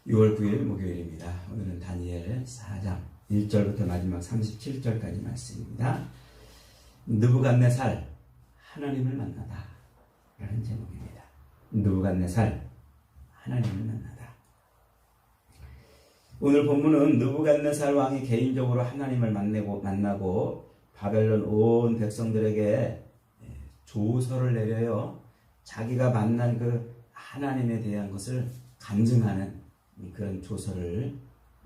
6월 9일 목요일입니다. 오늘은 다니엘 4장 1절부터 마지막 37절까지 말씀입니다. 느부갓네살 하나님을 만나다 라는 제목입니다. 느부갓네살 하나님을 만나다. 오늘 본문은 느부갓네살 왕이 개인적으로 하나님을 만나고 바벨론 온 백성들에게 조서를 내려요. 자기가 만난 그 하나님에 대한 것을 간증하는 그런 조서를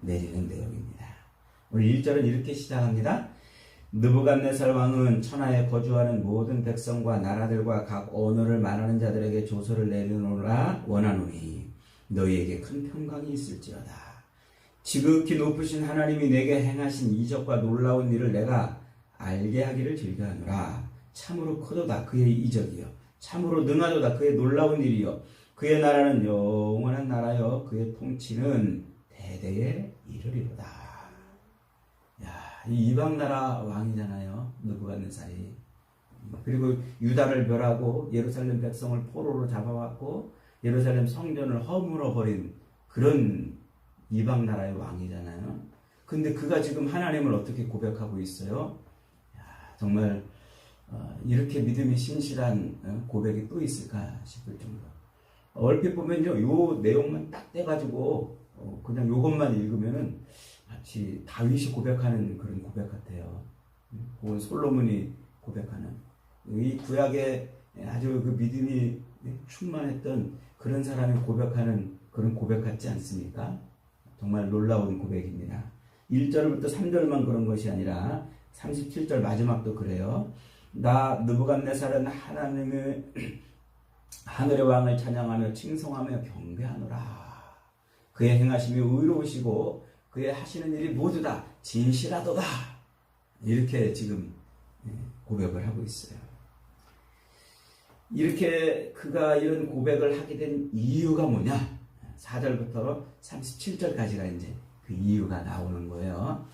내리는 내용입니다. 오늘 1절은 이렇게 시작합니다. 느부갓네살 왕은 천하에 거주하는 모든 백성과 나라들과 각 언어를 말하는 자들에게 조서를 내리노라 원하노니 너희에게 큰 평강이 있을지어다. 지극히 높으신 하나님이 내게 행하신 이적과 놀라운 일을 내가 알게 하기를 즐겨하노라. 참으로 크도다 그의 이적이요 참으로 능하도다 그의 놀라운 일이요 그의 나라는 영원한 나라요 그의 통치는 대대에 이르리로다. 이 이방 나라 왕이잖아요, 느부갓네살이. 그리고 유다를 멸하고 예루살렘 백성을 포로로 잡아왔고 예루살렘 성전을 허물어 버린 그런 이방 나라의 왕이잖아요. 근데 그가 지금 하나님을 어떻게 고백하고 있어요? 정말 이렇게 믿음이 신실한 고백이 또 있을까 싶을 정도. 얼핏 보면요, 요 내용만 딱 떼가지고 그냥 요것만 읽으면은 마치 다윗이 고백하는 그런 고백 같아요. 혹은 솔로몬이 고백하는 이 구약에 아주 그 믿음이 충만했던 그런 사람이 고백하는 그런 고백 같지 않습니까? 정말 놀라운 고백입니다. 1절부터 3절만 그런 것이 아니라 37절 마지막도 그래요. 나 느부갓네살은 하나님의 하늘의 왕을 찬양하며 칭송하며 경배하노라. 그의 행하심이 의로우시고 그의 하시는 일이 모두 다 진실하도다. 이렇게 지금 고백을 하고 있어요. 이렇게 그가 이런 고백을 하게 된 이유가 뭐냐? 4절부터 37절까지가 이제 그 이유가 나오는 거예요.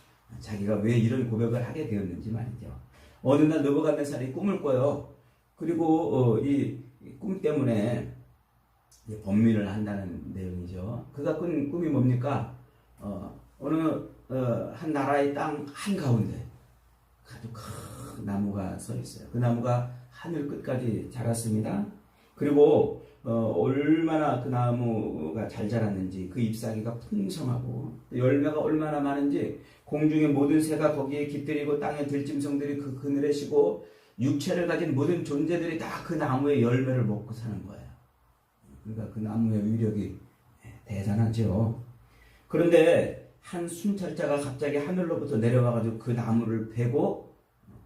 자기가 왜 이런 고백을 하게 되었는지 말이죠. 어느 날 느부갓네살이 꿈을 꿔요. 그리고 이 꿈 때문에 번민을 한다는 내용이죠. 그가 꾼 꿈이 뭡니까? 어느 한 나라의 땅 한가운데 아주 큰 나무가 서 있어요. 그 나무가 하늘 끝까지 자랐습니다. 그리고 얼마나 그 나무가 잘 자랐는지, 그 잎사귀가 풍성하고 열매가 얼마나 많은지, 공중의 모든 새가 거기에 깃들이고 땅의 들짐승들이 그 그늘에 쉬고 육체를 가진 모든 존재들이 다 그 나무의 열매를 먹고 사는 거예요. 그러니까 그 나무의 위력이 대단하죠. 그런데 한 순찰자가 갑자기 하늘로부터 내려와가지고 그 나무를 베고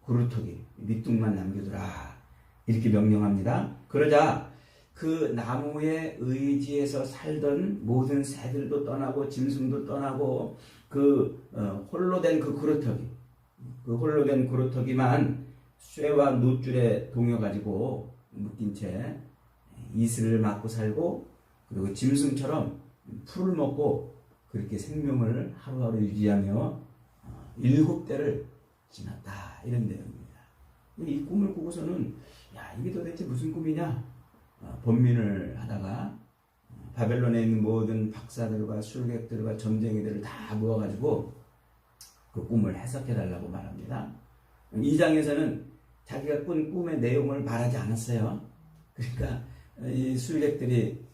구루터기 밑둥만 남겨두라 이렇게 명령합니다. 그러자 그 나무의 의지에서 살던 모든 새들도 떠나고 짐승도 떠나고 그 홀로 된 그 구루터기, 그 홀로 된 구루터기만 쇠와 놋줄에 동여가지고 묶인 채 이슬을 맞고 살고, 그리고 짐승처럼 풀을 먹고 그렇게 생명을 하루하루 유지하며 7대를 지났다. 이런 내용입니다. 이 꿈을 꾸고서는 이게 도대체 무슨 꿈이냐? 번민을 하다가 바벨론에 있는 모든 박사들과 술객들과 점쟁이들을 다 모아가지고 그 꿈을 해석해달라고 말합니다. 2장에서는 자기가 꾼 꿈의 내용을 말하지 않았어요. 그러니까 이 술객들이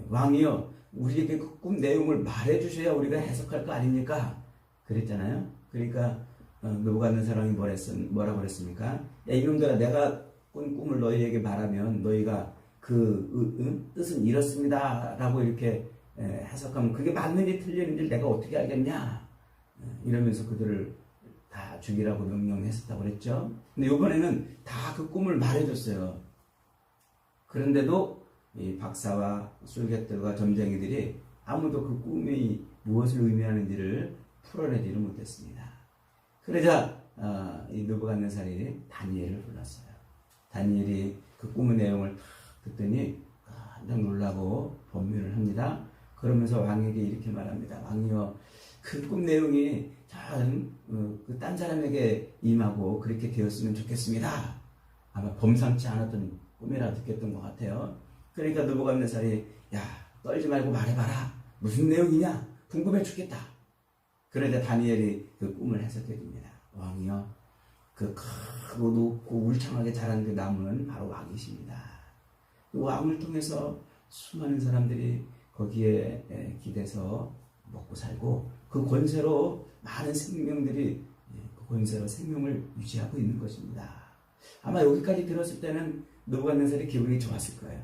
왕이요, 우리에게 그 꿈 내용을 말해주셔야 우리가 해석할 거 아닙니까? 그랬잖아요. 그러니까 느부갓네살 왕이 뭐라고 그랬습니까? 이놈들아, 내가 꾼 꿈을 너희에게 말하면 너희가 그 뜻은 이렇습니다 라고 이렇게 해석하면 그게 맞는지 틀리는지 내가 어떻게 알겠냐? 이러면서 그들을 다 죽이라고 명령했었다고 그랬죠. 근데 이번에는 다 그 꿈을 말해줬어요. 그런데도 이 박사와 술객들과 점쟁이들이 아무도 그 꿈이 무엇을 의미하는지를 풀어내지를 못했습니다. 그러자 이 느부갓네살이 다니엘을 불렀어요. 다니엘이 그 꿈의 내용을 탁 듣더니 깜짝 놀라고 번민을 합니다. 그러면서 왕에게 이렇게 말합니다. 왕이여, 그 꿈 내용이 그 딴 사람에게 임하고 그렇게 되었으면 좋겠습니다. 아마 범상치 않았던 꿈이라 듣겠던 것 같아요. 그러니까 느부갓네살이 떨지 말고 말해봐라. 무슨 내용이냐? 궁금해 죽겠다. 그러자 다니엘이 그 꿈을 해석해 줍니다. 왕이요, 그 크고 높고 울창하게 자란 그 나무는 바로 왕이십니다. 그 왕을 통해서 수많은 사람들이 거기에 기대서 먹고 살고, 그 권세로 많은 생명들이 그 권세로 생명을 유지하고 있는 것입니다. 아마 여기까지 들었을 때는 느부갓네살이 기분이 좋았을 거예요.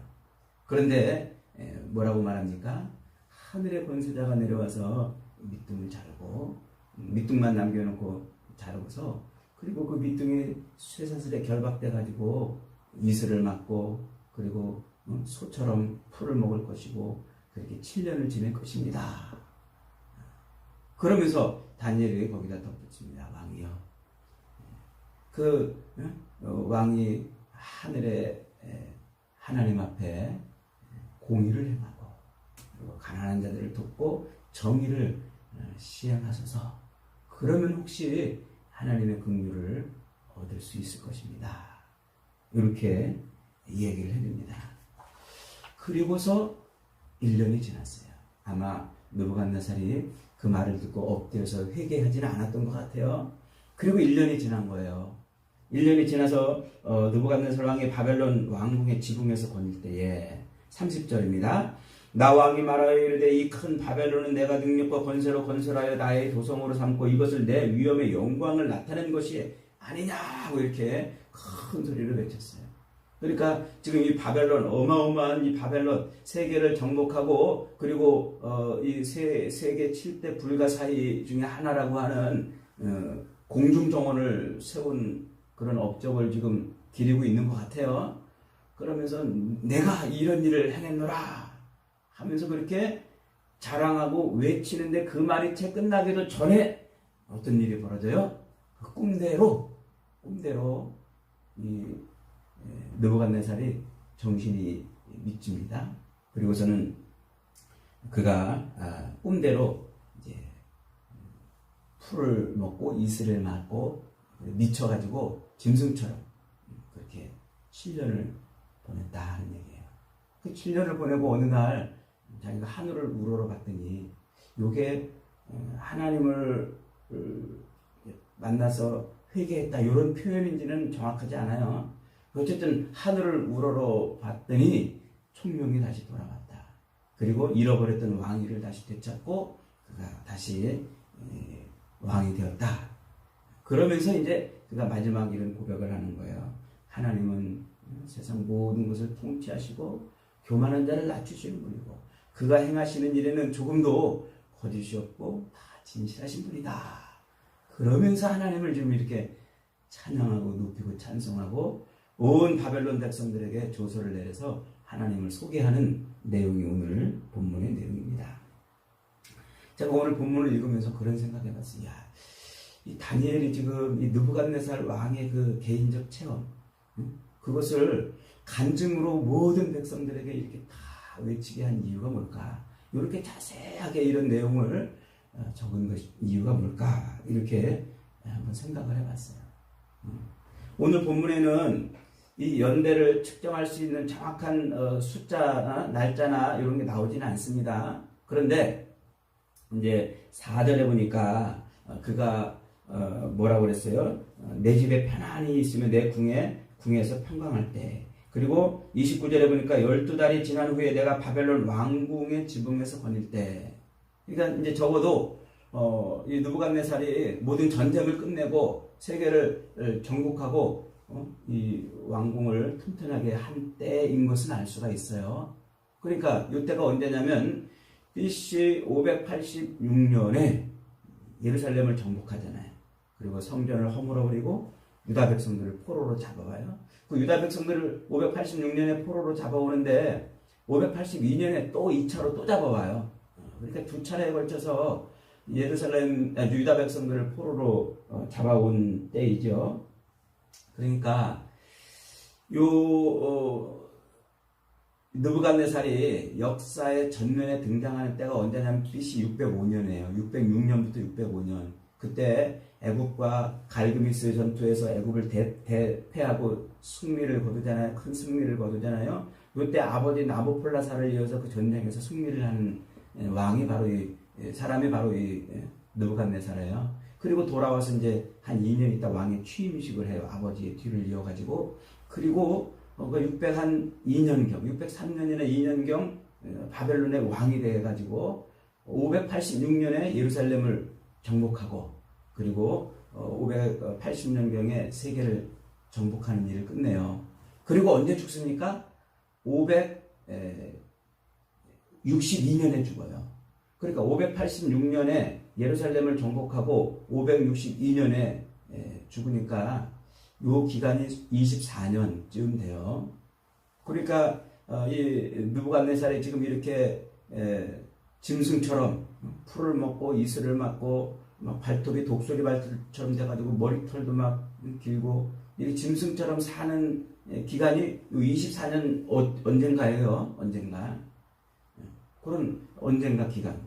그런데 뭐라고 말합니까? 하늘의 권세자가 내려와서 밑둥을 자르고, 밑둥만 남겨놓고 자르고서, 그리고 그 밑둥이 쇠사슬에 결박돼 가지고 이슬을 맞고, 그리고 소처럼 풀을 먹을 것이고, 그렇게 7년을 지낼 것입니다. 그러면서 다니엘이 거기다 덧붙입니다. 왕이요, 그 왕이 하늘의 하나님 앞에 공의를 행하고, 그리고 가난한 자들을 돕고 정의를 시행하소서. 그러면 혹시 하나님의 긍휼을 얻을 수 있을 것입니다. 이렇게 얘기를 해줍니다. 그리고서 1년이 지났어요. 아마 느부갓네살이 그 말을 듣고 엎드려서 회개하지는 않았던 것 같아요. 그리고 1년이 지난 거예요. 1년이 지나서 느부갓네살 왕이 바벨론 왕궁의 지붕에서 거닐 때에 30절입니다. 나 왕이 말하여 이르되 이 큰 바벨론은 내가 능력과 권세로 건설하여 나의 도성으로 삼고 이것을 내 위엄의 영광을 나타낸 것이 아니냐고 이렇게 큰 소리를 외쳤어요. 그러니까 지금 이 바벨론, 어마어마한 이 바벨론, 세계를 정복하고, 그리고 이 세계 7대 불가사의 중에 하나라고 하는 공중정원을 세운 그런 업적을 지금 기리고 있는 것 같아요. 그러면서 내가 이런 일을 해냈노라 하면서 그렇게 자랑하고 외치는데, 그 말이 채 끝나기도 전에 어떤 일이 벌어져요? 그 꿈대로 이 느부갓네살이 정신이 미칩니다. 그리고서는 그가 꿈대로 이제 풀을 먹고 이슬을 맞고 미쳐가지고 짐승처럼 그렇게 7년을 보냈다 하는 얘기예요. 그 7년을 보내고 어느 날 자기가 하늘을 우러러 봤더니, 요게 하나님을 만나서 회개했다 이런 표현인지는 정확하지 않아요. 어쨌든 하늘을 우러러 봤더니 총명이 다시 돌아왔다. 그리고 잃어버렸던 왕위를 다시 되찾고 그가 다시 왕이 되었다. 그러면서 이제 그가 마지막 이런 고백을 하는 거예요. 하나님은 세상 모든 것을 통치하시고 교만한 자를 낮추시는 분이고, 그가 행하시는 일에는 조금도 거짓이 없고 다 진실하신 분이다. 그러면서 하나님을 지금 이렇게 찬양하고 높이고 찬송하고 온 바벨론 백성들에게 조서를 내려서 하나님을 소개하는 내용이 오늘 본문의 내용입니다. 제가 오늘 본문을 읽으면서 그런 생각을 해봤어요. 야, 이 다니엘이 지금 이 느부갓네살 왕의 그 개인적 체험, 그것을 간증으로 모든 백성들에게 이렇게 다 외치게 한 이유가 뭘까? 이렇게 자세하게 이런 내용을 적은 것 이유가 뭘까? 이렇게 한번 생각을 해봤어요. 오늘 본문에는 이 연대를 측정할 수 있는 정확한 숫자나 날짜나 이런 게 나오지는 않습니다. 그런데 이제 4절에 보니까 그가 뭐라고 그랬어요? 내 집에 편안히 있으면 내 궁에서 평강할 때. 그리고 29절에 보니까 12달이 지난 후에 내가 바벨론 왕궁의 지붕에서 거닐 때. 그러니까 이제 적어도 이 느부갓네살이 모든 전쟁을 끝내고 세계를 정복하고 이 왕궁을 튼튼하게 한 때인 것은 알 수가 있어요. 그러니까 이때가 언제냐면 BC 586년에 예루살렘을 정복하잖아요. 그리고 성전을 허물어버리고 유다 백성들을 포로로 잡아와요. 그 유다 백성들을 586년에 포로로 잡아오는데 582년에 또 2차로 또 잡아와요. 그러니까 두 차례에 걸쳐서 유다 백성들을 포로로 잡아온 때이죠. 그러니까 느부갓네살이 역사의 전면에 등장하는 때가 언제냐면 BC 605년이에요. 606년부터 605년. 그때 애굽과 갈그미스 전투에서 애굽을 대패하고 승리를 거두잖아요. 큰 승리를 거두잖아요. 이때 아버지 나부콜라사를 이어서 그 전쟁에서 승리를 하는 왕이 바로 사람이 바로 느부갓네살이에요. 그리고 돌아와서 이제 한 2년 있다 왕의 취임식을 해요. 아버지의 뒤를 이어가지고. 그리고 602년경, 603년이나 2년경 바벨론의 왕이 돼가지고 586년에 예루살렘을 정복하고, 그리고 580년경에 세계를 정복하는 일을 끝내요. 그리고 언제 죽습니까? 562년에 죽어요. 그러니까 586년에 예루살렘을 정복하고 562년에 죽으니까 요 기간이 24년쯤 돼요. 그러니까 이 느부갓네살이 지금 이렇게 짐승처럼 풀을 먹고 이슬을 맞고 막 발톱이 독수리 발톱처럼 돼가지고 머리털도 막 길고 이 짐승처럼 사는 기간이 24년 언젠가예요. 언젠가. 그런 언젠가 기간.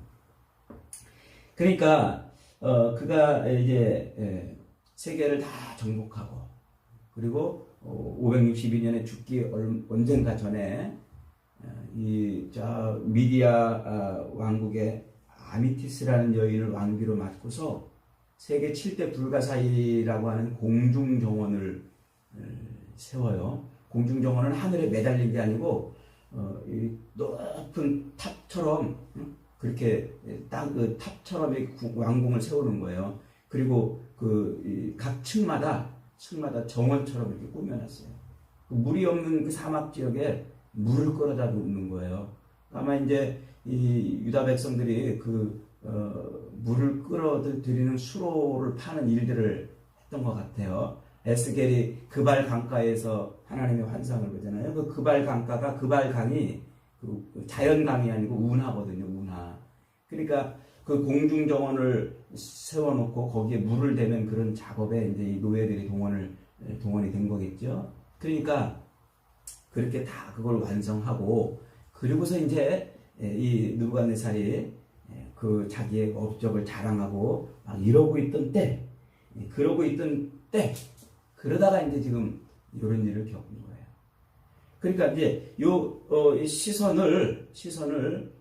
그러니까 그가 이제 세계를 다 정복하고, 그리고 562년에 죽기 언젠가 전에 저 미디아 왕국의 아미티스라는 여인을 왕비로 맡고서 세계 7대 불가사의라고 하는 공중정원을 세워요. 공중정원은 하늘에 매달린 게 아니고 이 높은 탑처럼, 그렇게 그 탑처럼 왕궁을 세우는 거예요. 그리고 각 층마다 정원처럼 이렇게 꾸며놨어요. 물이 없는 그 사막 지역에 물을 끌어다 놓는 거예요. 아마 이제 이 유다 백성들이 물을 끌어들이는 수로를 파는 일들을 했던 것 같아요. 에스겔이 그발 강가에서 하나님의 환상을 보잖아요. 그 그발 강가가, 그발 강이 자연 강이 아니고 운하거든요. 운하. 그러니까 그 공중 정원을 세워놓고 거기에 물을 대는 그런 작업에 이제 이 노예들이 동원이 된 거겠죠. 그러니까 그렇게 다 그걸 완성하고, 그리고서 이제 이 느부갓네살이 그 자기의 업적을 자랑하고 막 이러고 있던 때, 그러다가 이제 지금 이런 일을 겪은 거예요. 그러니까 이제 시선을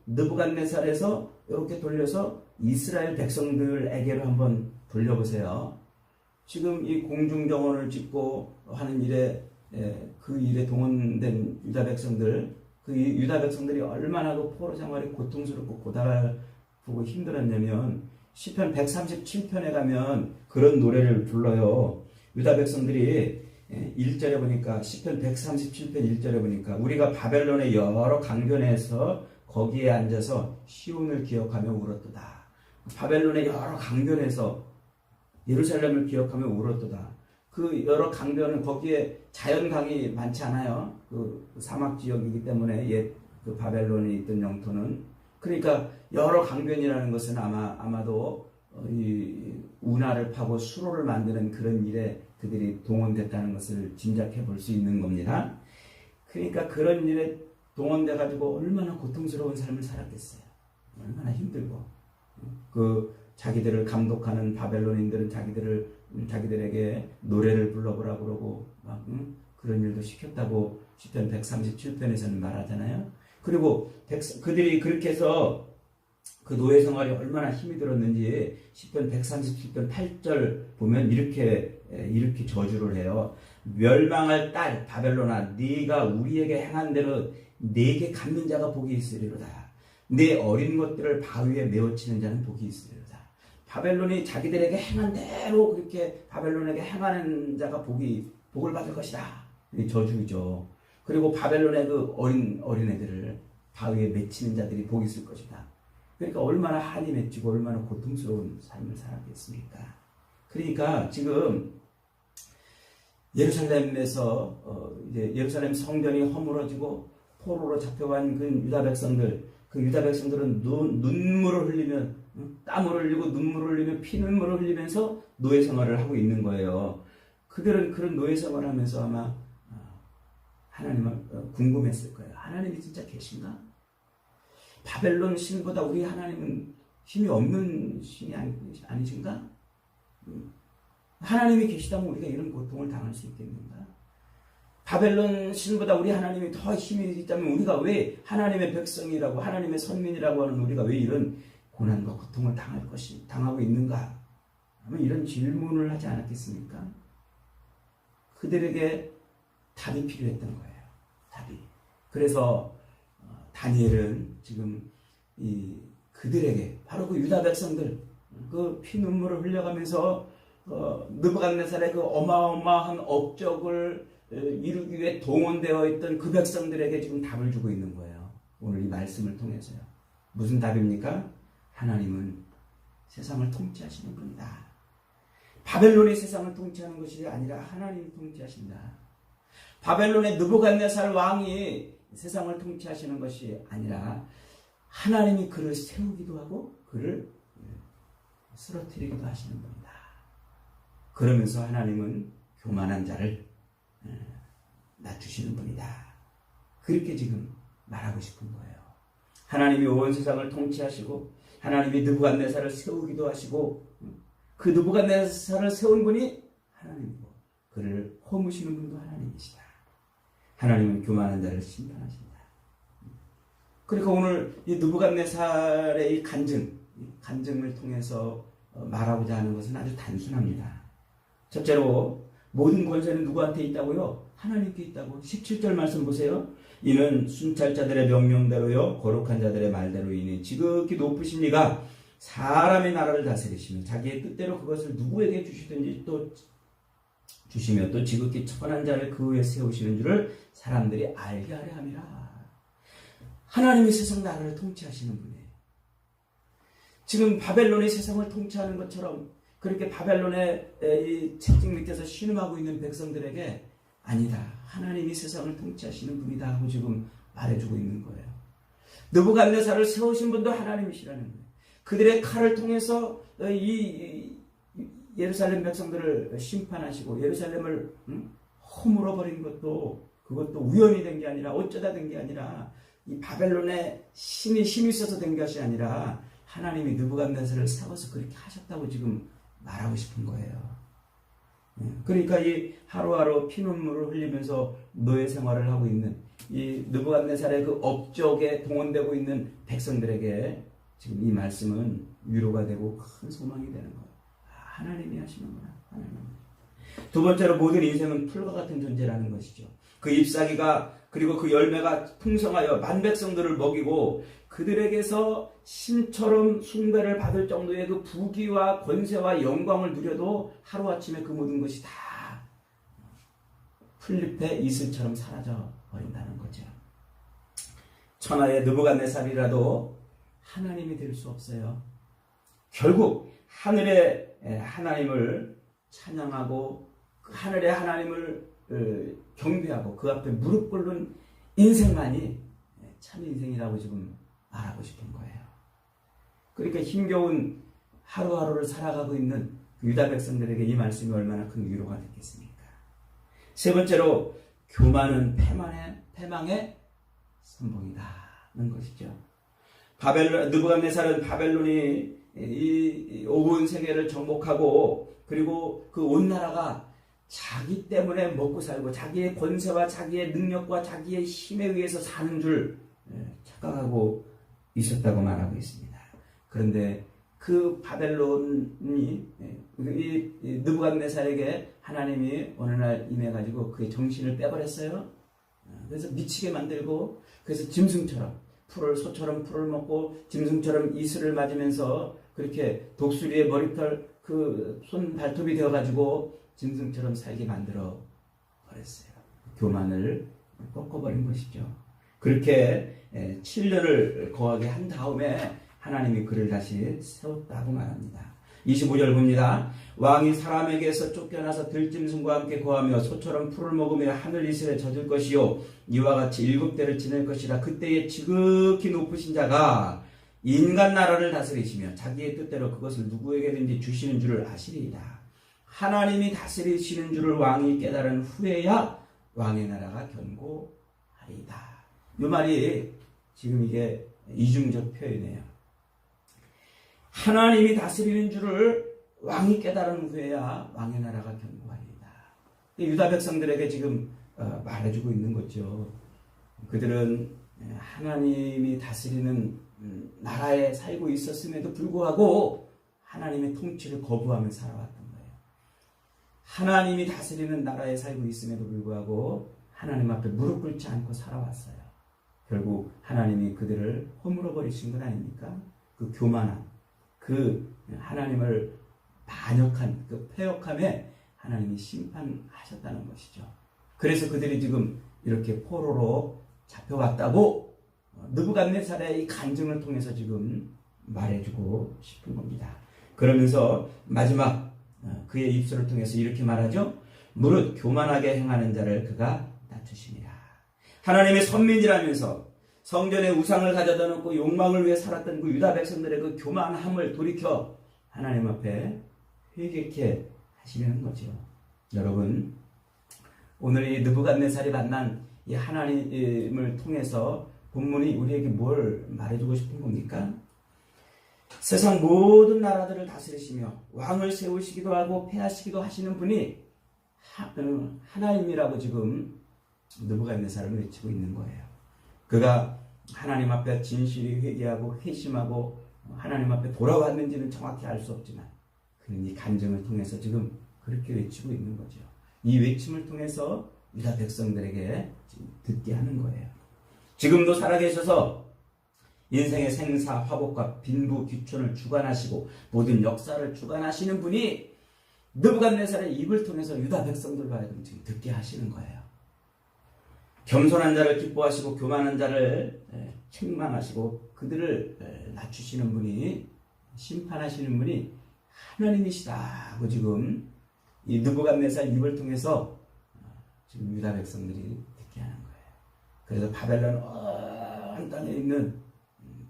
느부갓네살에서 이렇게 돌려서 이스라엘 백성들에게로 한번 돌려보세요. 지금 이 공중정원을 짓고 하는 일에 그 일에 동원된 유다 백성들, 그 유다 백성들이 얼마나 그 포로 생활이 고통스럽고 고달프고 힘들었냐면 시편 137편에 가면 그런 노래를 불러요. 유다 백성들이 1절에 보니까, 시편 137편 1절에 보니까 우리가 바벨론의 여러 강변에서 거기에 앉아서 시온을 기억하며 울었도다. 바벨론의 여러 강변에서 예루살렘을 기억하며 울었도다. 그 여러 강변은 거기에 자연강이 많지 않아요. 그 사막 지역이기 때문에 그 바벨론이 있던 영토는. 그러니까 여러 강변이라는 것은 아마도 이 운하를 파고 수로를 만드는 그런 일에 그들이 동원됐다는 것을 짐작해 볼 수 있는 겁니다. 그러니까 그런 일에 동원돼 가지고 얼마나 고통스러운 삶을 살았겠어요. 얼마나 힘들고. 자기들을 감독하는 바벨론인들은 자기들에게 노래를 불러보라 그러고 그런 일도 시켰다고 시편 137편에서는 말하잖아요. 그리고 그들이 그렇게 해서 그 노예 생활이 얼마나 힘이 들었는지 시편 137편 8절 보면 이렇게 저주를 해요. 멸망할 딸 바벨론아, 네가 우리에게 행한 대로 네게 갚는 자가 복이 있으리로다. 네 어린 것들을 바위에 메어치는 자는 복이 있으리로다. 바벨론이 자기들에게 행한 대로 그렇게 바벨론에게 행하는 자가 복을 받을 것이다. 이 저주죠. 그리고 바벨론의 그 어린애들을 바위에 맺히는 자들이 복이 있을 것이다. 그러니까 얼마나 한이 맺히고 얼마나 고통스러운 삶을 살았겠습니까? 그러니까 지금 예루살렘에서 이제 예루살렘 성전이 허물어지고 포로로 잡혀간 그 유다 백성들은 눈물을 흘리며 땀을 흘리고 눈물을 흘리며 피눈물을 흘리면서 노예 생활을 하고 있는 거예요. 그들은 그런 노예 생활을 하면서 아마 하나님을 궁금했을 거예요. 하나님이 진짜 계신가? 바벨론 신보다 우리 하나님은 힘이 없는 신이 아니신가? 하나님이 계시다면 우리가 이런 고통을 당할 수 있겠는가? 바벨론 신보다 우리 하나님이 더 힘이 있다면 우리가 왜 하나님의 백성이라고 하나님의 선민이라고 하는 우리가 왜 이런 고난과 고통을 당하고 있는가? 아마 이런 질문을 하지 않았겠습니까? 그들에게 답이 필요했던 거예요. 답이. 그래서 다니엘은 지금 그들에게 바로 그 유다 백성들 그 피눈물을 흘려가면서 느부갓네살의 그 어마어마한 업적을 이루기 위해 동원되어 있던 그 백성들에게 지금 답을 주고 있는 거예요. 오늘 이 말씀을 통해서요. 무슨 답입니까? 하나님은 세상을 통치하시는 분이다. 바벨론이 세상을 통치하는 것이 아니라 하나님이 통치하신다. 바벨론의 느부갓네살 왕이 세상을 통치하시는 것이 아니라 하나님이 그를 세우기도 하고 그를 쓰러뜨리기도 하시는 분이다. 그러면서 하나님은 교만한 자를 낮추시는 분이다. 그렇게 지금 말하고 싶은 거예요. 하나님이 온 세상을 통치하시고 하나님이 느부갓네살을 세우기도 하시고 그 느부갓네살을 세운 분이 하나님이고 그를 허무시는 분도 하나님이시다. 하나님은 교만한 자를 심판하신다. 그러니까 오늘 이 느부갓네살의 이 간증을 통해서 말하고자 하는 것은 아주 단순합니다. 첫째로 모든 권세는 누구한테 있다고요? 하나님께 있다고. 17절 말씀 보세요. 이는 순찰자들의 명령대로요 거룩한 자들의 말대로이니 지극히 높으신 이가 사람의 나라를 다스리시며 자기의 뜻대로 그것을 누구에게 주시든지 또 주시며 또 지극히 천한 자를 그 위에 세우시는 줄을 사람들이 알게 하려 함이라. 하나님이 세상 나라를 통치하시는 분이에요. 지금 바벨론이 세상을 통치하는 것처럼 그렇게 바벨론의 이 채찍 밑에서 신음하고 있는 백성들에게 아니다. 하나님이 세상을 통치하시는 분이다 하고 지금 말해주고 있는 거예요. 느부갓네살을 세우신 분도 하나님이시라는 거예요. 그들의 칼을 통해서 이 예루살렘 백성들을 심판하시고 예루살렘을 허물어 버린 것도 그것도 우연히 된 게 아니라 어쩌다 된 게 아니라 이 바벨론의 힘이 있어서 된 것이 아니라 하나님이 느부갓네살을 세워서 그렇게 하셨다고 지금 말하고 싶은 거예요. 그러니까 이 하루하루 피눈물을 흘리면서 노예 생활을 하고 있는 이 느부갓네살의 그 업적에 동원되고 있는 백성들에게 지금 이 말씀은 위로가 되고 큰 소망이 되는 거예요. 하나님이 하시는구나. 하나님. 두 번째로 모든 인생은 풀과 같은 존재라는 것이죠. 그 잎사귀가 그리고 그 열매가 풍성하여 만백성들을 먹이고 그들에게서 신처럼 숭배를 받을 정도의 그 부귀와 권세와 영광을 누려도 하루아침에 그 모든 것이 다 풀잎의 이슬처럼 사라져 버린다는 거죠. 천하의 느부갓네살이라도 하나님이 될 수 없어요. 결국 하늘의 하나님을 찬양하고 그 하늘의 하나님을 경배하고 그 앞에 무릎 꿇는 인생만이 참 인생이라고 지금 말하고 싶은 거예요. 그러니까 힘겨운 하루하루를 살아가고 있는 유다 백성들에게 이 말씀이 얼마나 큰 위로가 됐겠습니까? 세 번째로 교만은 패망의 선봉이다는 것이죠. 느부갓네살은 바벨론이 이 온 세계를 정복하고 그리고 그 온 나라가 자기 때문에 먹고 살고 자기의 권세와 자기의 능력과 자기의 힘에 의해서 사는 줄 착각하고 있었다고 말하고 있습니다. 그런데 그 바벨론이 이 느부갓네살에게 하나님이 어느 날 임해가지고 그의 정신을 빼버렸어요. 그래서 미치게 만들고 그래서 짐승처럼 소처럼 풀을 먹고 짐승처럼 이슬을 맞으면서 그렇게 독수리의 머리털 그 손 발톱이 되어가지고 짐승처럼 살게 만들어 버렸어요. 교만을 꺾어버린 것이죠. 그렇게 7년을 거하게 한 다음에 하나님이 그를 다시 세웠다고 말합니다. 25절 봅니다. 왕이 사람에게서 쫓겨나서 들짐승과 함께 거하며 소처럼 풀을 먹으며 하늘 이슬에 젖을 것이요 이와 같이 7대를 지낼 것이라. 그때에 지극히 높으신 자가 인간 나라를 다스리시며 자기의 뜻대로 그것을 누구에게든지 주시는 줄을 아시리이다. 하나님이 다스리시는 줄을 왕이 깨달은 후에야 왕의 나라가 견고하리이다. 이 말이 지금 이게 이중적 표현이에요. 하나님이 다스리는 줄을 왕이 깨달은 후에야 왕의 나라가 견고하리이다. 유다 백성들에게 지금 말해주고 있는 거죠. 그들은 하나님이 다스리는 나라에 살고 있었음에도 불구하고 하나님의 통치를 거부하며 살아왔던 거예요. 하나님이 다스리는 나라에 살고 있음에도 불구하고 하나님 앞에 무릎 꿇지 않고 살아왔어요. 결국 하나님이 그들을 허물어 버리신 건 아닙니까? 그 교만함, 그 하나님을 반역한 그 패역함에 하나님이 심판하셨다는 것이죠. 그래서 그들이 지금 이렇게 포로로 잡혀왔다고 느부갓네살의 이 간증을 통해서 지금 말해주고 싶은 겁니다. 그러면서 마지막 그의 입술을 통해서 이렇게 말하죠. 무릇 교만하게 행하는 자를 그가 낮추시니라. 하나님의 선민이라면서 성전에 우상을 가져다 놓고 욕망을 위해 살았던 그 유다 백성들의 그 교만함을 돌이켜 하나님 앞에 회개케 하시려는 거죠. 여러분, 오늘 이 느부갓네살이 만난 이 하나님을 통해서 본문이 우리에게 뭘 말해주고 싶은 겁니까? 세상 모든 나라들을 다스리시며 왕을 세우시기도 하고 폐하시기도 하시는 분이 하나님이라고 지금 느부갓네살을 외치고 있는 거예요. 그가 하나님 앞에 진실이 회개하고 회심하고 하나님 앞에 돌아왔는지는 정확히 알 수 없지만 그는 이 간증을 통해서 지금 그렇게 외치고 있는 거죠. 이 외침을 통해서 유다 백성들에게 지금 듣게 하는 거예요. 지금도 살아계셔서 인생의 생사, 화복과 빈부, 귀촌을 주관하시고 모든 역사를 주관하시는 분이 느부갓네살의 입을 통해서 유다 백성들과 하여금 지금 듣게 하시는 거예요. 겸손한 자를 기뻐하시고 교만한 자를 책망하시고 그들을 낮추시는 분이, 심판하시는 분이 하나님이시다고 지금 이 느부갓네살 입을 통해서 지금 유다 백성들이 듣게 하는 거예요. 그래서 바벨론 온 땅에 있는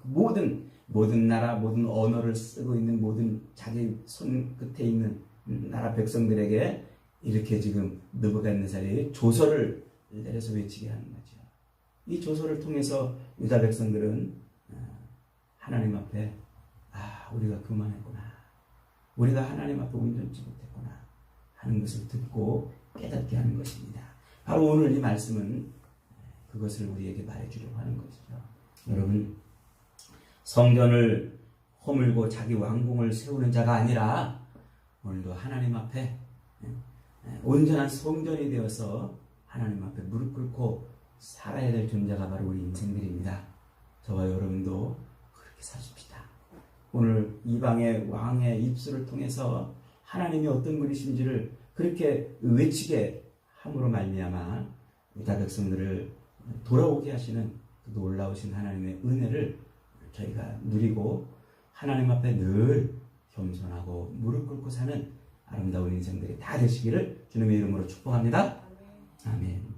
모든 나라, 모든 언어를 쓰고 있는 모든 자기 손 끝에 있는 나라 백성들에게 이렇게 지금 느부갓네살이 조서를 내려서 외치게 하는 거죠. 이 조서를 통해서 유다 백성들은 하나님 앞에 우리가 교만했구나, 우리가 하나님 앞에 온전치 못했구나 하는 것을 듣고 깨닫게 하는 것입니다. 바로 오늘 이 말씀은 그것을 우리에게 말해주려고 하는 것이죠. 여러분, 성전을 허물고 자기 왕궁을 세우는 자가 아니라 오늘도 하나님 앞에 온전한 성전이 되어서 하나님 앞에 무릎 꿇고 살아야 될 존재가 바로 우리 인생들입니다. 저와 여러분도 그렇게 사십시다. 오늘 이방의 왕의 입술을 통해서 하나님이 어떤 분이신지를 그렇게 외치게 함으로 말미암아 유다 백성들을 돌아오게 하시는 그 놀라우신 하나님의 은혜를 저희가 누리고 하나님 앞에 늘 겸손하고 무릎 꿇고 사는 아름다운 인생들이 다 되시기를 주님의 이름으로 축복합니다. 아멘.